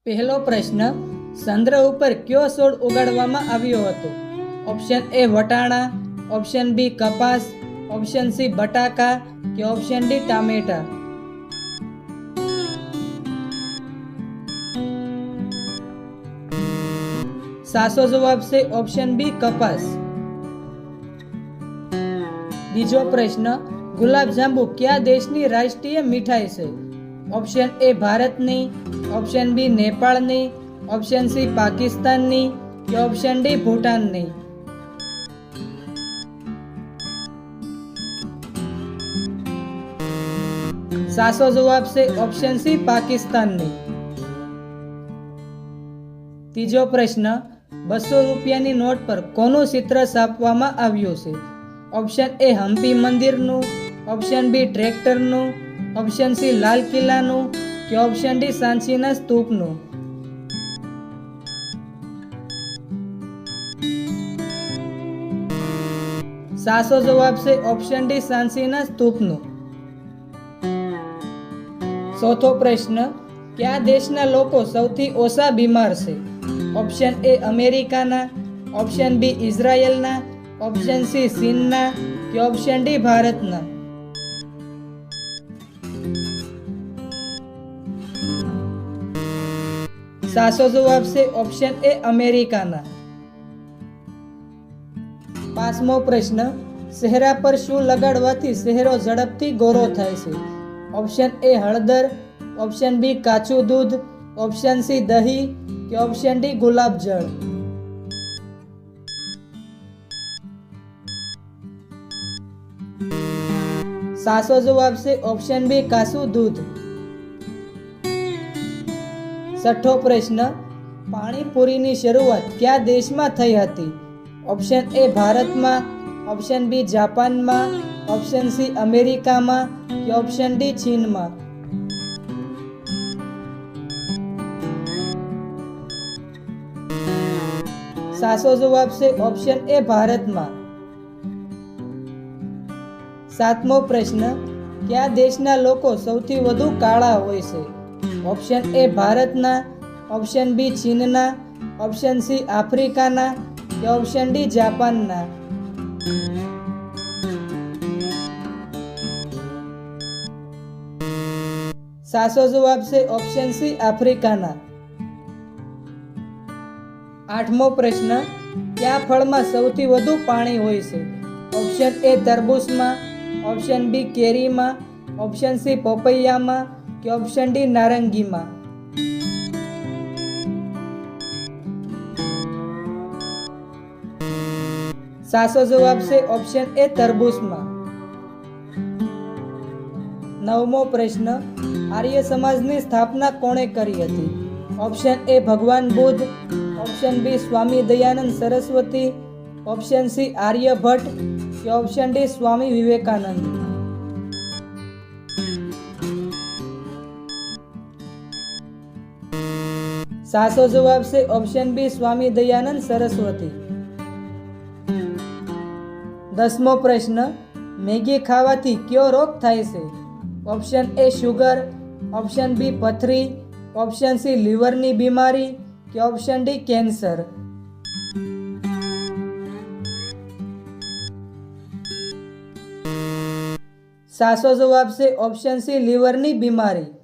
પહેલો પ્રશ્ન, ચંદ્ર ઉપર કયો છોડ ઉગાડવામાં આવ્યો હતો? ઓપ્શન એ વટાણા, ઓપ્શન બી કપાસ, ઓપ્શન સી બટાકા કે ઓપ્શન ડી ટામેટા. સાચો જવાબ છે ઓપ્શન બી કપાસ. બીજો પ્રશ્ન, ગુલાબજાંબુ કયા દેશની રાષ્ટ્રીય મીઠાઈ છે? ઓપ્શન એ ભારતની, ઓપ્શન બી નેપાળની, ઓપ્શન સી પાકિસ્તાનની કે ઓપ્શન ડી ભૂટાનની. સાચો જવાબ છે ઓપ્શન સી પાકિસ્તાનની. ત્રીજો પ્રશ્ન, 200 રૂપિયાની નોટ પર કોનું ચિત્ર છાપવામાં આવ્યું છે? ઓપ્શન એ હમ્પી મંદિરનું, ઓપ્શન બી ટ્રેક્ટરનું, ઓપ્શન સી લાલ કિલ્લાનું કે ઓપ્શન ડી સાંચીના સ્તૂપનું. સાચો જવાબ છે ઓપ્શન ડી સાંચીના સ્તૂપનું. ચોથો પ્રશ્ન, કયા દેશના લોકો સૌથી ઓછા બીમાર છે? ઓપ્શન એ અમેરિકાના, ઓપ્શન બી ઇઝરાયલના, ઓપ્શન સી ચીનના કે ઓપ્શન ડી ભારતના. સાચો જવાબ છે ઓપ્શન એ અમેરિકાના. પાંચમો પ્રશ્ન, ચહેરા પર શું લગાડવાથી ચહેરો ઝડપથી ગોરો થાય છે? ઓપ્શન એ હળદર, ઓપ્શન બી કાચું દૂધ, ઓપ્શન સી દહીં કે ઓપ્શન ડી ગુલાબજળ. સાચો જવાબ છે ઓપ્શન બી કાચું દૂધ. છઠ્ઠો પ્રશ્ન, પાણીપુરીની શરૂઆત કયા દેશમાં થઈ હતી? ઓપ્શન એ ભારતમાં, ઓપ્શન બી જાપાનમાં, ઓપ્શન સી અમેરિકામાં કે ઓપ્શન ડી ચીનમાં. સાચો જવાબ છે ઓપ્શન એ ભારતમાં. સાતમો પ્રશ્ન, કયા દેશના લોકો સૌથી વધુ કાળા હોય છે? ઓપ્શન એ ભારતના, ઓપ્શન બી ચીનના, ઓપ્શન સી આફ્રિકાના કે ઓપ્શન ડી જાપાનના. સાચો જવાબ છે ઓપ્શન સી આફ્રિકાના. આઠમો પ્રશ્ન, કયા ફળમાં સૌથી વધુ પાણી હોય છે? ઓપ્શન એ તરબૂચમાં, ઓપ્શન બી કેરીમાં, ઓપ્શન સી પપૈયામાં કે ઓપ્શન ડી નારંગીમાં. સાચો જવાબ છે ઓપ્શન એ તરબૂચમાં. નવમો પ્રશ્ન, આર્ય સમાજની સ્થાપના કોણે કરી હતી? ઓપ્શન એ ભગવાન Buddha, option B Swami Dayanand Saraswati, option C Aryabhata કે ઓપ્શન ડી સ્વામી વિવેકાનંદ. સાચો જવાબ છે ઓપ્શન બી સ્વામી દયાનંદ સરસ્વતી. 10મો પ્રશ્ન, મેગી ખાવાથી કયો રોગ થાય છે? Option A sugar, option B પથરી, ઓપ્શન સી લીવરની બીમારી કે ઓપ્શન ડી કેન્સર. સાચો જવાબ છે ઓપ્શન સી લીવરની બીમારી.